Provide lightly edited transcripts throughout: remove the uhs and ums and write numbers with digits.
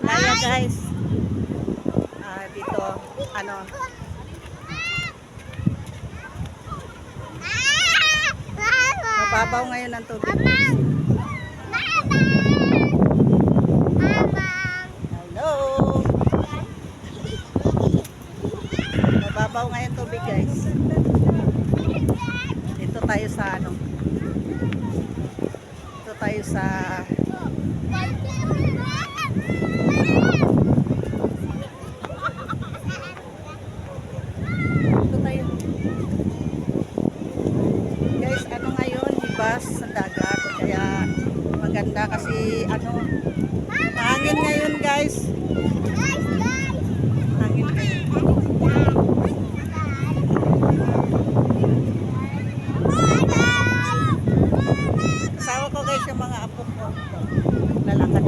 Kaya guys, dito, ano, mababaw ngayon ang tubig. Hello! Mababaw ngayon tubig guys. Dito tayo sa ano. Dito tayo sa guys, ano ngayon, hibas sa dagat, kaya maganda kasi ano, hangin ngayon guys. Hangin ngayon. Kasama ko guys yung mga apo ko. Lalakad.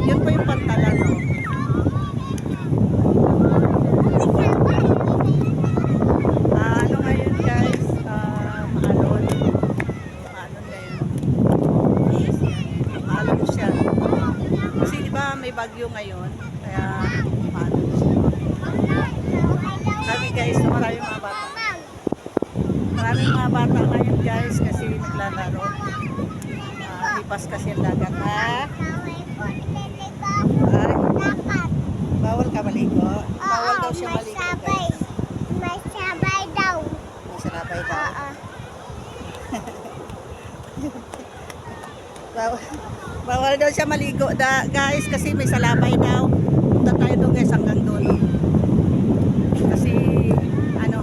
Yun po yung pantalan, no? Ano ngayon guys, maalon. Maalon ngayon. Maalon siya. Kasi diba may bagyo ngayon, kaya maalon siya. Sabi guys, maraming mga bata. Maraming mga bata ngayon guys kasi naglalaro. Hipas kasi ang dagat, ha? Ay, bawal ka maligo? Bawal daw siya maligo guys. May sabay daw. May sarapay daw. Bawal daw siya maligo guys kasi may salapay daw. Punta tayo doon guys hanggang doon. Kasi ano,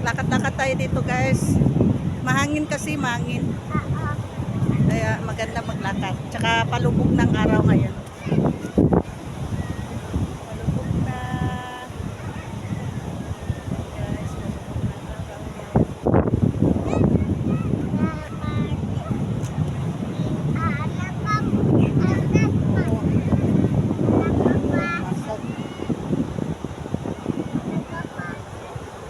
lakad-lakad tayo dito guys. Mahangin kasi, mahangin. Kaya maganda maglakad. Tsaka palubog ng araw ngayon. Palubog na. Guys, palubog ng araw ngayon. Masag.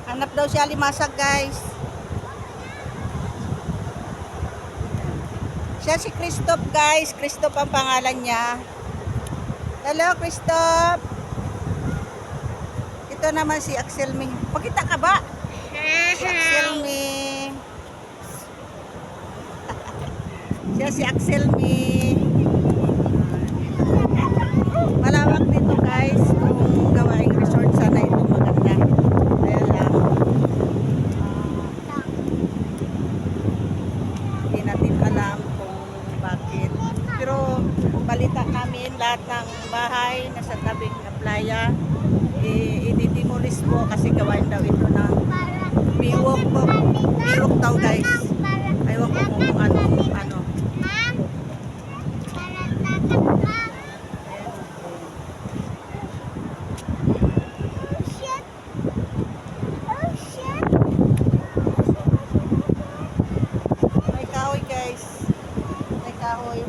Hanap daw siya limasag guys. Siya si Christoph guys. Christoph ang pangalan niya. Hello Christoph. Ito naman si Axelmi. Pakita ka ba? Si Axelmi. Siya si Axelmi. Malawak dito guys. Kung gawaing resort sana ito maganda. Kaya lang. Hindi natin alam kung bakit. Pero balita namin lahat ng bahay na sa tabing na playa i-demolish po kasi gawain daw ito ng biwok po. Biwok daw guys. Ayaw ko kung ano. May kahoy guys. May kahoy.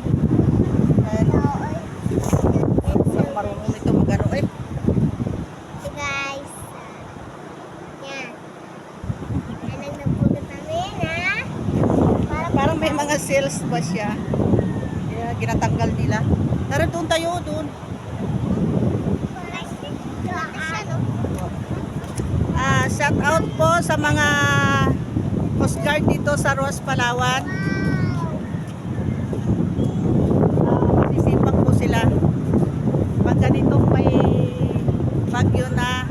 Marunong ito magano eh. So guys, yan. Anong napulot namin, ha? Parang may mga sales ba siya. Kaya ginatanggal nila. Tara doon tayo doon. Shout out po sa mga Coast Guard dito sa Roas, Palawan. Sisipag po sila. Pag ganitong may bagyo na,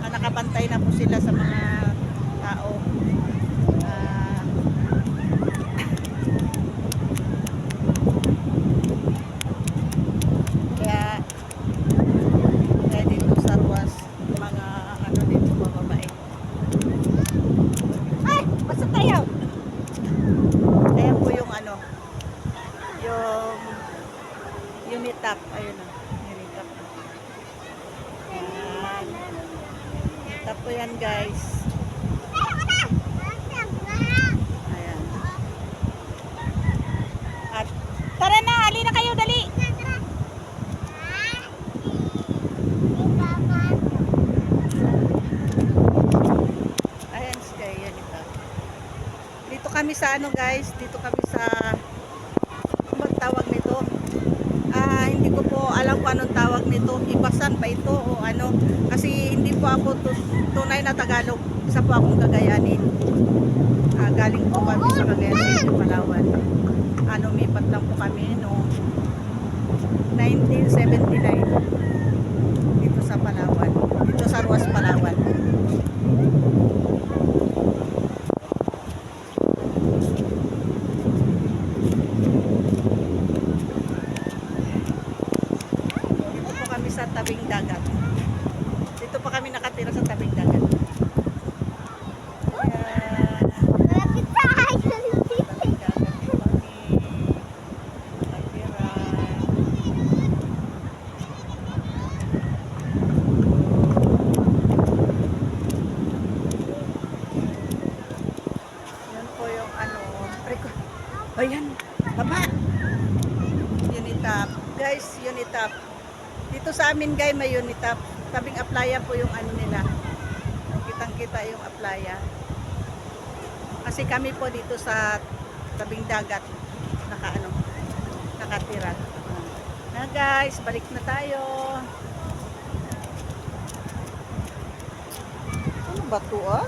nakabantay na po sila sa mga tao. Kaya dito sa Roas, mga ano dito mababait. Ay! Basta tayo! Ayan po yung ano, yung unitap. Ayun o, unitap. Ayan. Unitap po yan guys. Ayan. At tara na, halina kayo, dali! ano guys, dito kami sa, ano bang tawag nito? Hindi ko po alam kung anong tawag nito. Ibasan ba ito o ano? Kasi hindi po ako tunay na Tagalog. Isa po akong Cagayanin. Galing po kami sa Cagayan City, Palawan. Lumipat lang po kami noong 1979 dito sa Palawan. Dito sa Ruas, Palawan. Dito po kami sa tabing dagat. Dito po kami nakatira sa tabing dagat. Malapit tayo. Tabing dagat po kami nakatira. Yan po yung ano. Ayan, baba. Unitap. Guys, Unitap. Dito sa amin guys may Unitap. Tabing Aplaya po yung ano nila. Kitang-kita yung Aplaya. Kasi kami po dito sa tabing dagat nakatira. Na guys, balik na tayo. Ano ba to ah?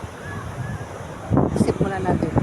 Isip muna natin.